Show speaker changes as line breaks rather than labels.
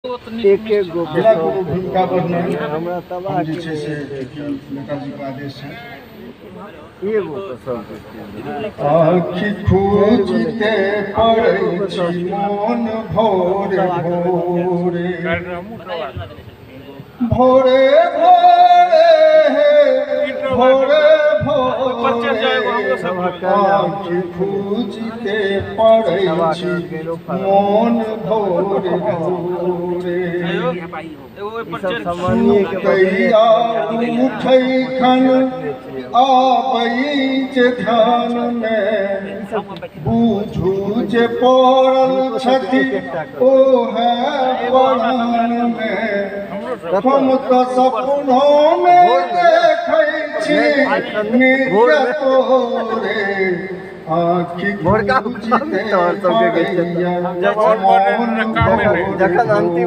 एक एक गो
जिला को भूमिका वर्णन
हमरा तबाह
हम जे छै से नेताजी के आदेश है।
एगो तो सब
आँखि खोजते पड़ै छी मोन भोरे भोरे भोरे भोरे भोरे आँखि खोजते पड़ै छी मोन भोरे भोरे कैया उठै खन आबै जे ध्यान में बूझू जे पड़ल छथि ओ है परान में। हम तो सपनों में देखै छी नित्य तोरे आँखि खोजते पड़ैया मोन भोरे भोरे।